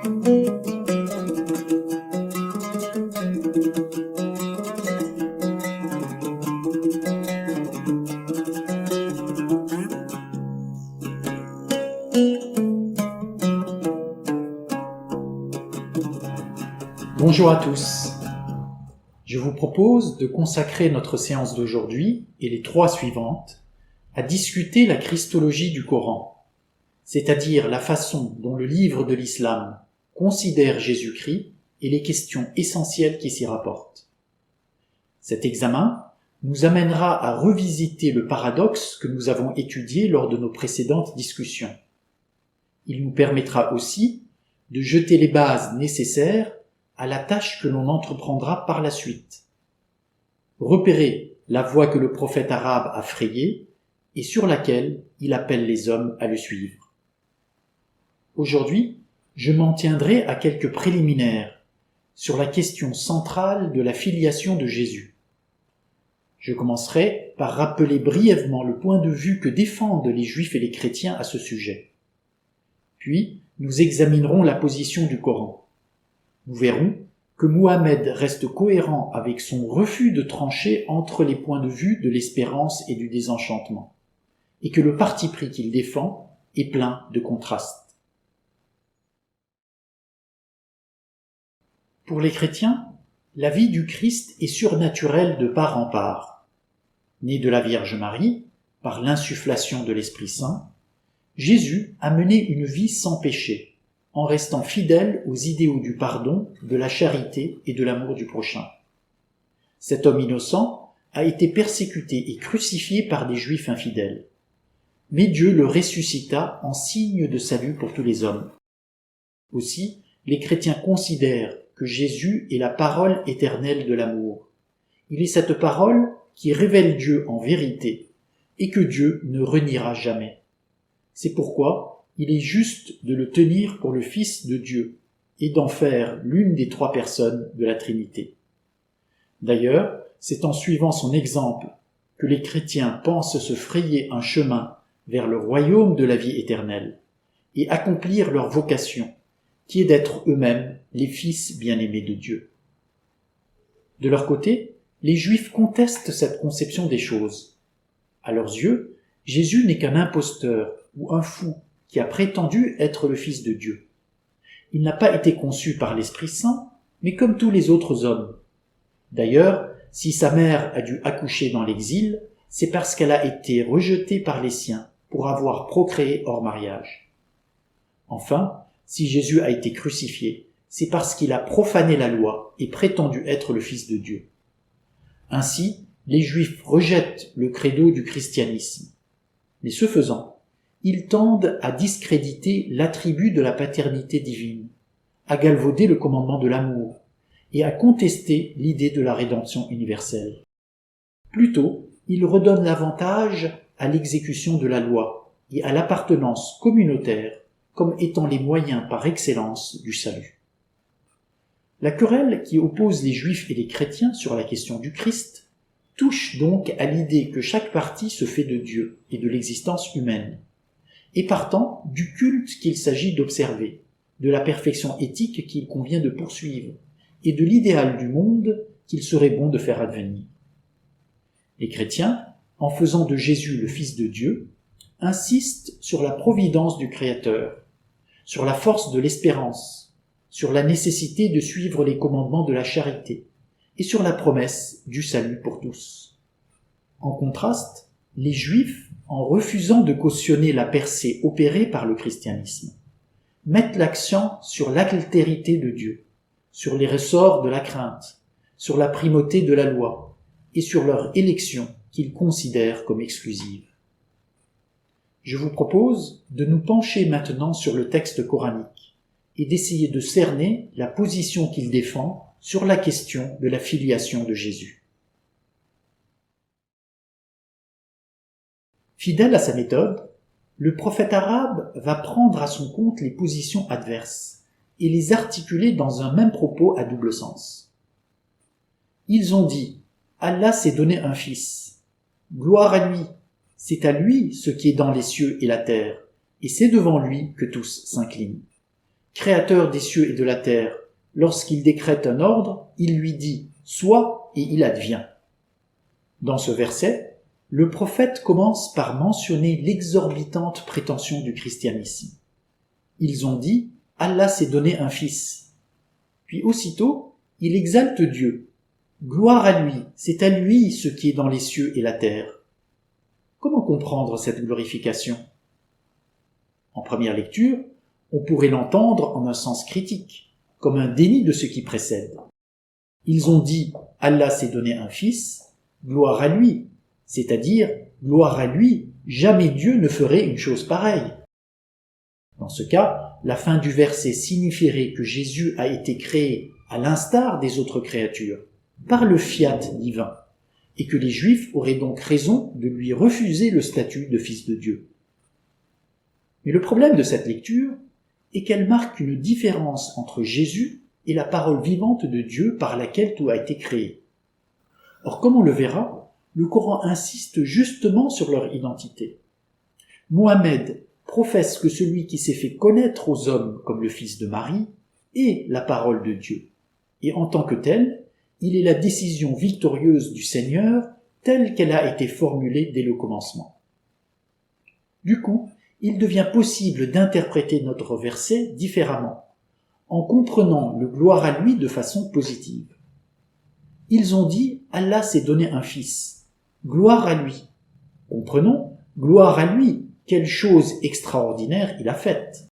Bonjour à tous. Je vous propose de consacrer notre séance d'aujourd'hui et les 3 suivantes à discuter la christologie du Coran, c'est-à-dire la façon dont le livre de l'islam considère Jésus-Christ et les questions essentielles qui s'y rapportent. Cet examen nous amènera à revisiter le paradoxe que nous avons étudié lors de nos précédentes discussions. Il nous permettra aussi de jeter les bases nécessaires à la tâche que l'on entreprendra par la suite. Repérer la voie que le prophète arabe a frayée et sur laquelle il appelle les hommes à le suivre. Aujourd'hui, je m'en tiendrai à quelques préliminaires sur la question centrale de la filiation de Jésus. Je commencerai par rappeler brièvement le point de vue que défendent les Juifs et les chrétiens à ce sujet. Puis, nous examinerons la position du Coran. Nous verrons que Mohammed reste cohérent avec son refus de trancher entre les points de vue de l'espérance et du désenchantement, et que le parti pris qu'il défend est plein de contrastes. Pour les chrétiens, la vie du Christ est surnaturelle de part en part. Né de la Vierge Marie, par l'insufflation de l'Esprit Saint, Jésus a mené une vie sans péché, en restant fidèle aux idéaux du pardon, de la charité et de l'amour du prochain. Cet homme innocent a été persécuté et crucifié par des Juifs infidèles. Mais Dieu le ressuscita en signe de salut pour tous les hommes. Aussi, les chrétiens considèrent que Jésus est la parole éternelle de l'amour. Il est cette parole qui révèle Dieu en vérité et que Dieu ne reniera jamais. C'est pourquoi il est juste de le tenir pour le Fils de Dieu et d'en faire l'une des 3 personnes de la Trinité. D'ailleurs, c'est en suivant son exemple que les chrétiens pensent se frayer un chemin vers le royaume de la vie éternelle et accomplir leur vocation, qui est d'être eux-mêmes les fils bien-aimés de Dieu. De leur côté, les Juifs contestent cette conception des choses. À leurs yeux, Jésus n'est qu'un imposteur ou un fou qui a prétendu être le Fils de Dieu. Il n'a pas été conçu par l'Esprit Saint, mais comme tous les autres hommes. D'ailleurs, si sa mère a dû accoucher dans l'exil, c'est parce qu'elle a été rejetée par les siens pour avoir procréé hors mariage. Enfin, si Jésus a été crucifié, c'est parce qu'il a profané la loi et prétendu être le Fils de Dieu. Ainsi, les Juifs rejettent le credo du christianisme. Mais ce faisant, ils tendent à discréditer l'attribut de la paternité divine, à galvauder le commandement de l'amour et à contester l'idée de la rédemption universelle. Plutôt, ils redonnent l'avantage à l'exécution de la loi et à l'appartenance communautaire comme étant les moyens par excellence du salut. La querelle qui oppose les Juifs et les chrétiens sur la question du Christ touche donc à l'idée que chaque partie se fait de Dieu et de l'existence humaine, et partant du culte qu'il s'agit d'observer, de la perfection éthique qu'il convient de poursuivre, et de l'idéal du monde qu'il serait bon de faire advenir. Les chrétiens, en faisant de Jésus le Fils de Dieu, insistent sur la providence du Créateur, sur la force de l'espérance, sur la nécessité de suivre les commandements de la charité, et sur la promesse du salut pour tous. En contraste, les Juifs, en refusant de cautionner la percée opérée par le christianisme, mettent l'accent sur l'altérité de Dieu, sur les ressorts de la crainte, sur la primauté de la loi et sur leur élection qu'ils considèrent comme exclusive. Je vous propose de nous pencher maintenant sur le texte coranique et d'essayer de cerner la position qu'il défend sur la question de la filiation de Jésus. Fidèle à sa méthode, le prophète arabe va prendre à son compte les positions adverses et les articuler dans un même propos à double sens. Ils ont dit « Allah s'est donné un fils. Gloire à lui, c'est à lui ce qui est dans les cieux et la terre, et c'est devant lui que tous s'inclinent. créateur des cieux et de la terre, lorsqu'il décrète un ordre, il lui dit « Sois » et il advient. Dans ce verset, le prophète commence par mentionner l'exorbitante prétention du christianisme. Ils ont dit « Allah s'est donné un fils ». Puis aussitôt, il exalte Dieu. Gloire à lui, c'est à lui ce qui est dans les cieux et la terre. Comment comprendre cette glorification? En première lecture, on pourrait l'entendre en un sens critique, comme un déni de ce qui précède. Ils ont dit « Allah s'est donné un fils », gloire à lui, c'est-à-dire gloire à lui, jamais Dieu ne ferait une chose pareille. Dans ce cas, la fin du verset signifierait que Jésus a été créé à l'instar des autres créatures, par le fiat divin, et que les Juifs auraient donc raison de lui refuser le statut de fils de Dieu. Mais le problème de cette lecture est qu'elle marque une différence entre Jésus et la parole vivante de Dieu par laquelle tout a été créé. Or, comme on le verra, le Coran insiste justement sur leur identité. Mohammed professe que celui qui s'est fait connaître aux hommes comme le fils de Marie est la parole de Dieu, et en tant que tel, il est la décision victorieuse du Seigneur telle qu'elle a été formulée dès le commencement. Du coup, il devient possible d'interpréter notre verset différemment, en comprenant le gloire à lui de façon positive. Ils ont dit « Allah s'est donné un fils ». Gloire à lui. Comprenons, gloire à lui, quelle chose extraordinaire il a faite.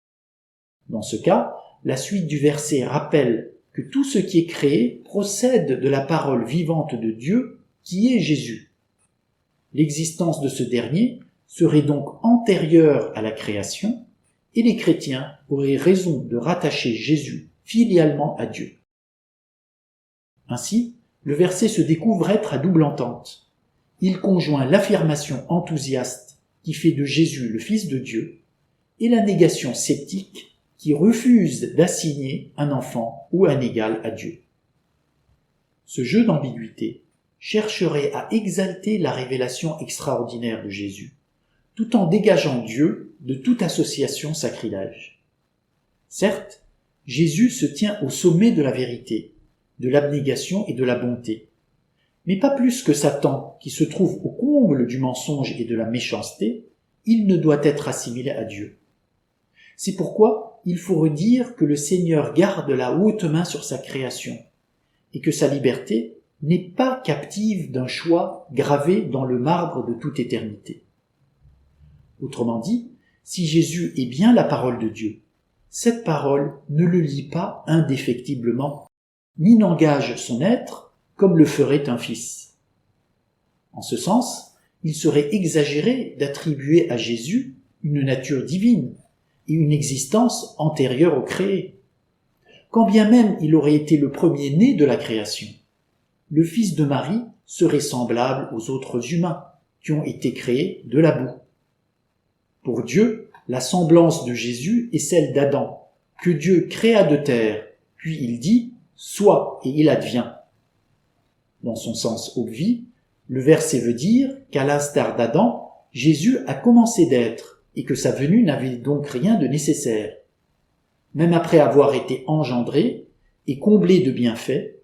Dans ce cas, la suite du verset rappelle que tout ce qui est créé procède de la parole vivante de Dieu, qui est Jésus. L'existence de ce dernier serait donc antérieure à la création, et les chrétiens auraient raison de rattacher Jésus filialement à Dieu. Ainsi, le verset se découvre être à double entente. Il conjoint l'affirmation enthousiaste qui fait de Jésus le Fils de Dieu et la négation sceptique qui refuse d'assigner un enfant ou un égal à Dieu. Ce jeu d'ambiguïté chercherait à exalter la révélation extraordinaire de Jésus, tout en dégageant Dieu de toute association sacrilège. Certes, Jésus se tient au sommet de la vérité, de l'abnégation et de la bonté, mais pas plus que Satan, qui se trouve au comble du mensonge et de la méchanceté, il ne doit être assimilé à Dieu. C'est pourquoi il faut redire que le Seigneur garde la haute main sur sa création, et que sa liberté n'est pas captive d'un choix gravé dans le marbre de toute éternité. Autrement dit, si Jésus est bien la parole de Dieu, cette parole ne le lie pas indéfectiblement, ni n'engage son être comme le ferait un fils. En ce sens, il serait exagéré d'attribuer à Jésus une nature divine et une existence antérieure au créé. Quand bien même il aurait été le premier-né de la création, le fils de Marie serait semblable aux autres humains qui ont été créés de la boue. Pour Dieu, la semblance de Jésus est celle d'Adam, que Dieu créa de terre, puis il dit « Sois » et il advient. Dans son sens obvi, le verset veut dire qu'à l'instar d'Adam, Jésus a commencé d'être et que sa venue n'avait donc rien de nécessaire. Même après avoir été engendré et comblé de bienfaits,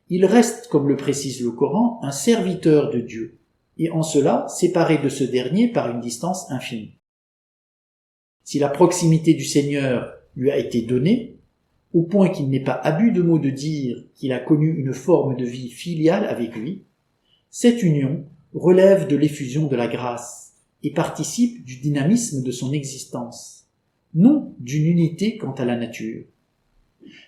il reste, comme le précise le Coran, un serviteur de Dieu, et en cela séparé de ce dernier par une distance infinie. Si la proximité du Seigneur lui a été donnée, au point qu'il n'est pas abus de mots de dire qu'il a connu une forme de vie filiale avec lui, cette union relève de l'effusion de la grâce et participe du dynamisme de son existence, non d'une unité quant à la nature.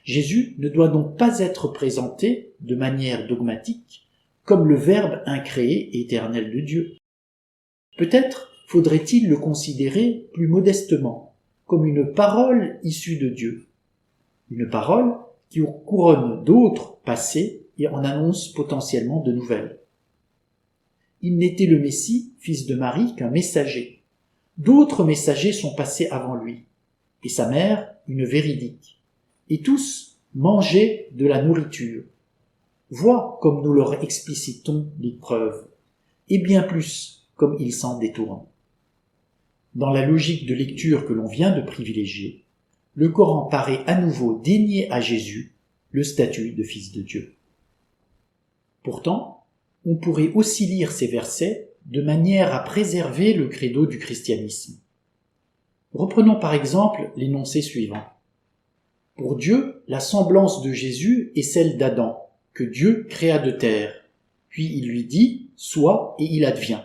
Jésus ne doit donc pas être présenté de manière dogmatique comme le Verbe incréé et éternel de Dieu. Peut-être faudrait-il le considérer plus modestement, comme une parole issue de Dieu. Une parole qui couronne d'autres passées et en annonce potentiellement de nouvelles. Il n'était le Messie, fils de Marie, qu'un messager. D'autres messagers sont passés avant lui, et sa mère, une véridique. Et tous mangeaient de la nourriture. Vois comme nous leur explicitons les preuves, et bien plus comme ils s'en détournent. Dans la logique de lecture que l'on vient de privilégier, le Coran paraît à nouveau dénier à Jésus le statut de fils de Dieu. Pourtant, on pourrait aussi lire ces versets de manière à préserver le credo du christianisme. Reprenons par exemple l'énoncé suivant. Pour Dieu, la semblance de Jésus est celle d'Adam, que Dieu créa de terre. Puis il lui dit « Sois » et il advient.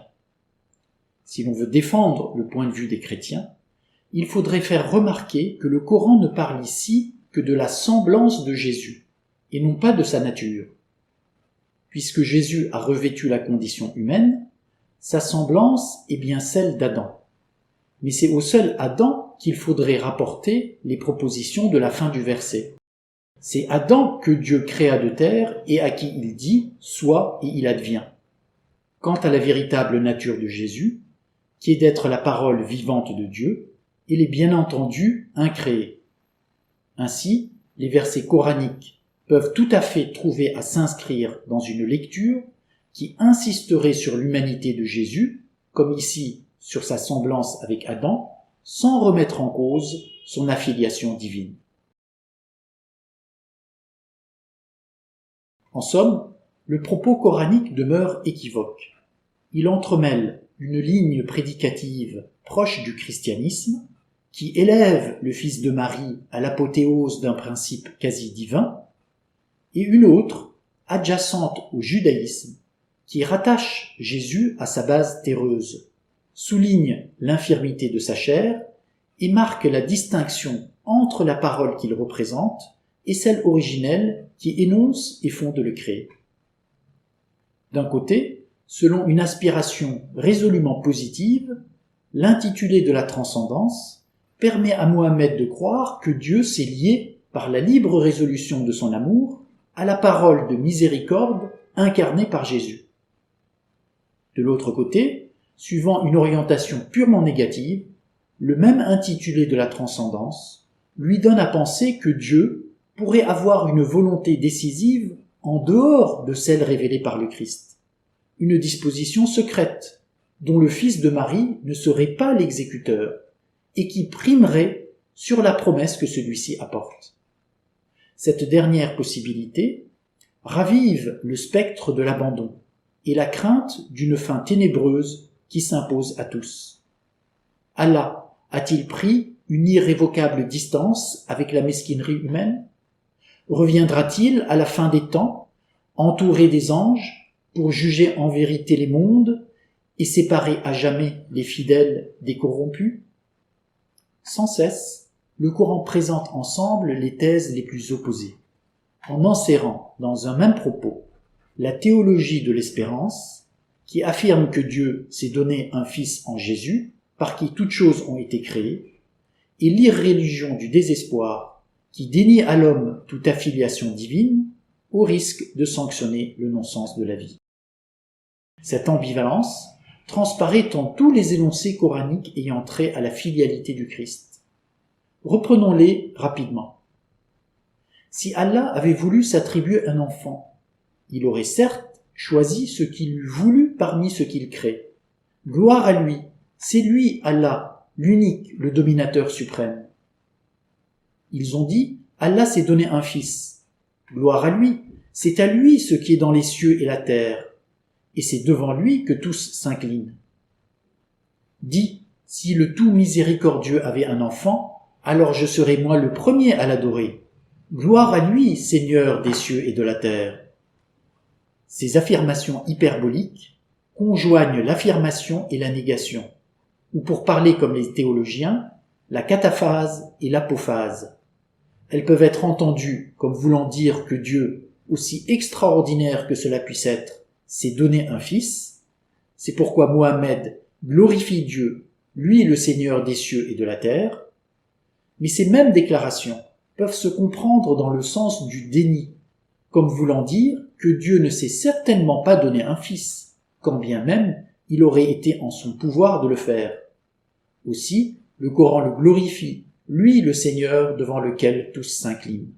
Si l'on veut défendre le point de vue des chrétiens, il faudrait faire remarquer que le Coran ne parle ici que de la semblance de Jésus, et non pas de sa nature. Puisque Jésus a revêtu la condition humaine, sa semblance est bien celle d'Adam. Mais c'est au seul Adam qu'il faudrait rapporter les propositions de la fin du verset. C'est Adam que Dieu créa de terre et à qui il dit « Sois » et il advient. Quant à la véritable nature de Jésus, qui est d'être la parole vivante de Dieu, il est bien entendu incréé. Ainsi, les versets coraniques peuvent tout à fait trouver à s'inscrire dans une lecture qui insisterait sur l'humanité de Jésus, comme ici sur sa semblance avec Adam, sans remettre en cause son affiliation divine. En somme, le propos coranique demeure équivoque. Il entremêle une ligne prédicative proche du christianisme, qui élève le Fils de Marie à l'apothéose d'un principe quasi divin, et une autre, adjacente au judaïsme, qui rattache Jésus à sa base terreuse, souligne l'infirmité de sa chair et marque la distinction entre la parole qu'il représente et celle originelle qui énonce et fonde le créé. D'un côté, selon une aspiration résolument positive, l'intitulé de la transcendance permet à Mohammed de croire que Dieu s'est lié par la libre résolution de son amour à la parole de miséricorde incarnée par Jésus. De l'autre côté, suivant une orientation purement négative, le même intitulé de la transcendance lui donne à penser que Dieu pourrait avoir une volonté décisive en dehors de celle révélée par le Christ, une disposition secrète dont le Fils de Marie ne serait pas l'exécuteur et qui primerait sur la promesse que celui-ci apporte. Cette dernière possibilité ravive le spectre de l'abandon et la crainte d'une fin ténébreuse qui s'impose à tous. Allah a-t-il pris une irrévocable distance avec la mesquinerie humaine? Reviendra-t-il à la fin des temps, entouré des anges, pour juger en vérité les mondes et séparer à jamais les fidèles des corrompus? Sans cesse, le Coran présente ensemble les thèses les plus opposées, en enserrant dans un même propos la théologie de l'espérance, qui affirme que Dieu s'est donné un Fils en Jésus, par qui toutes choses ont été créées, et l'irréligion du désespoir, qui dénie à l'homme toute affiliation divine, au risque de sanctionner le non-sens de la vie. Cette ambivalence transparaît dans tous les énoncés coraniques ayant trait à la filialité du Christ. Reprenons-les rapidement. Si Allah avait voulu s'attribuer un enfant, il aurait certes choisi ce qu'il eût voulu parmi ce qu'il crée. Gloire à lui, c'est lui, Allah, l'unique, le dominateur suprême. Ils ont dit, Allah s'est donné un fils. Gloire à lui, c'est à lui ce qui est dans les cieux et la terre, et c'est devant lui que tous s'inclinent. Dis, si le tout miséricordieux avait un enfant, alors je serais moi le premier à l'adorer. Gloire à lui, Seigneur des cieux et de la terre. Ces affirmations hyperboliques conjoignent l'affirmation et la négation, ou pour parler comme les théologiens, la cataphase et l'apophase. Elles peuvent être entendues comme voulant dire que Dieu, aussi extraordinaire que cela puisse être, s'est donné un fils. C'est pourquoi Mohammed glorifie Dieu, lui le Seigneur des cieux et de la terre. Mais ces mêmes déclarations peuvent se comprendre dans le sens du déni, comme voulant dire que Dieu ne s'est certainement pas donné un fils, quand bien même il aurait été en son pouvoir de le faire. Aussi, le Coran le glorifie, lui le Seigneur devant lequel tous s'inclinent.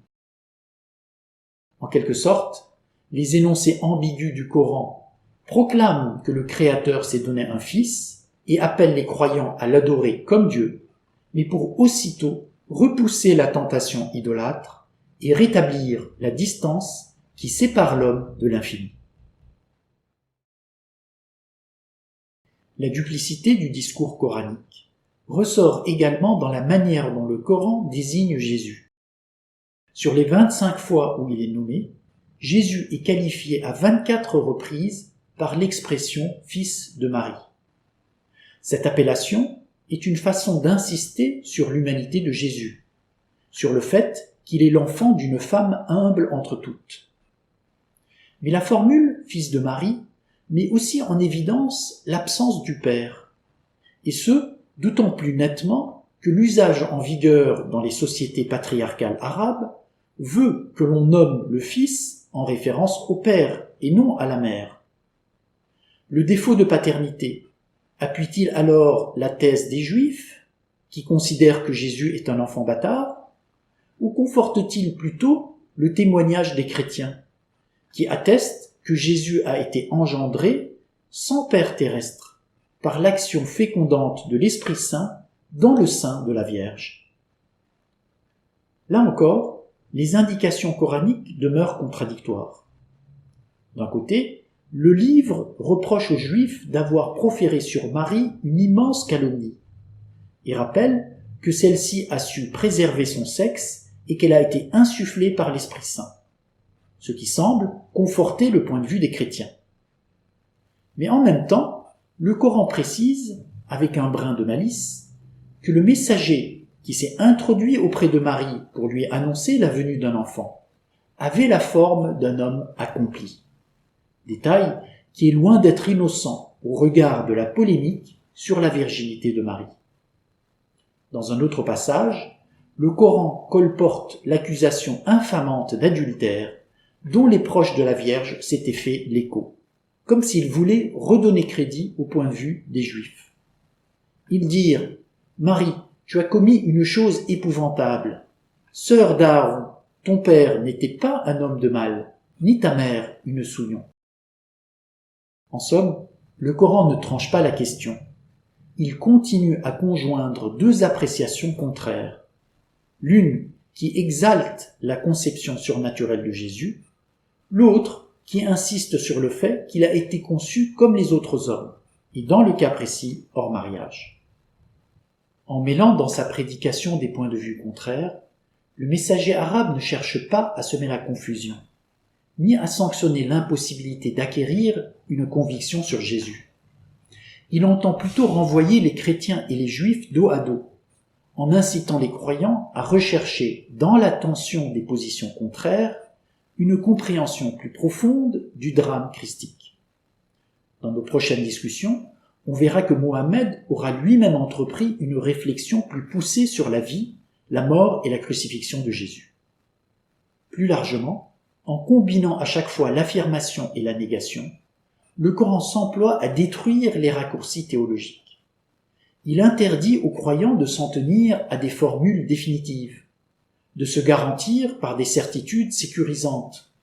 En quelque sorte, les énoncés ambigus du Coran proclament que le Créateur s'est donné un fils et appellent les croyants à l'adorer comme Dieu, mais pour aussitôt repousser la tentation idolâtre et rétablir la distance qui sépare l'homme de l'infini. La duplicité du discours coranique ressort également dans la manière dont le Coran désigne Jésus. Sur les 25 fois où il est nommé, Jésus est qualifié à 24 reprises par l'expression « fils de Marie ». Cette appellation est une façon d'insister sur l'humanité de Jésus, sur le fait qu'il est l'enfant d'une femme humble entre toutes. Mais la formule « fils de Marie » met aussi en évidence l'absence du Père, et ce, d'autant plus nettement que l'usage en vigueur dans les sociétés patriarcales arabes veut que l'on nomme le fils en référence au père et non à la mère. Le défaut de paternité appuie-t-il alors la thèse des Juifs, qui considèrent que Jésus est un enfant bâtard, ou conforte-t-il plutôt le témoignage des chrétiens, qui attestent que Jésus a été engendré sans père terrestre, par l'action fécondante de l'Esprit Saint dans le sein de la Vierge? Là encore, les indications coraniques demeurent contradictoires. D'un côté, le livre reproche aux Juifs d'avoir proféré sur Marie une immense calomnie et rappelle que celle-ci a su préserver son sexe et qu'elle a été insufflée par l'Esprit Saint, ce qui semble conforter le point de vue des chrétiens. Mais en même temps, le Coran précise, avec un brin de malice, que le messager qui s'est introduit auprès de Marie pour lui annoncer la venue d'un enfant avait la forme d'un homme accompli. Détail qui est loin d'être innocent au regard de la polémique sur la virginité de Marie. Dans un autre passage, le Coran colporte l'accusation infamante d'adultère dont les proches de la Vierge s'étaient fait l'écho, comme s'ils voulaient redonner crédit au point de vue des Juifs. Ils dirent « Marie, tu as commis une chose épouvantable. Sœur d'Aaron, ton père n'était pas un homme de mal, ni ta mère une souillon. » En somme, le Coran ne tranche pas la question. Il continue à conjoindre deux appréciations contraires. L'une qui exalte la conception surnaturelle de Jésus, l'autre qui insiste sur le fait qu'il a été conçu comme les autres hommes, et dans le cas précis, hors mariage. En mêlant dans sa prédication des points de vue contraires, le messager arabe ne cherche pas à semer la confusion, ni à sanctionner l'impossibilité d'acquérir une conviction sur Jésus. Il entend plutôt renvoyer les chrétiens et les juifs dos à dos, en incitant les croyants à rechercher, dans la tension des positions contraires, une compréhension plus profonde du drame christique. Dans nos prochaines discussions, on verra que Mohammed aura lui-même entrepris une réflexion plus poussée sur la vie, la mort et la crucifixion de Jésus. Plus largement, en combinant à chaque fois l'affirmation et la négation, le Coran s'emploie à détruire les raccourcis théologiques. Il interdit aux croyants de s'en tenir à des formules définitives, de se garantir par des certitudes sécurisantes,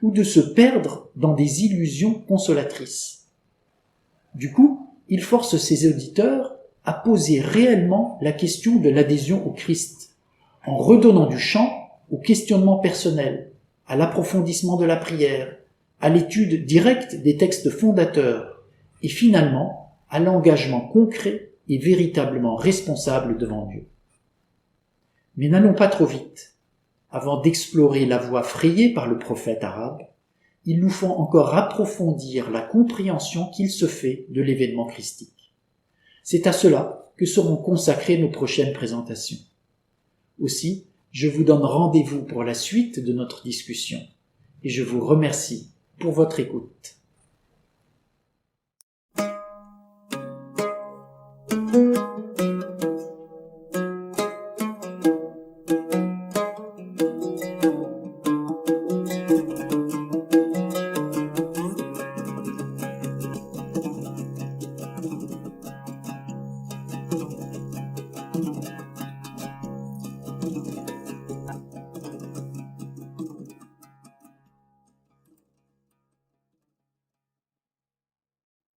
ou de se perdre dans des illusions consolatrices. Du coup, il force ses auditeurs à poser réellement la question de l'adhésion au Christ, en redonnant du champ au questionnement personnel, à l'approfondissement de la prière, à l'étude directe des textes fondateurs, et finalement à l'engagement concret et véritablement responsable devant Dieu. Mais n'allons pas trop vite. Avant d'explorer la voie frayée par le prophète arabe, il nous faut encore approfondir la compréhension qu'il se fait de l'événement christique. C'est à cela que seront consacrées nos prochaines présentations. Aussi, je vous donne rendez-vous pour la suite de notre discussion et je vous remercie pour votre écoute.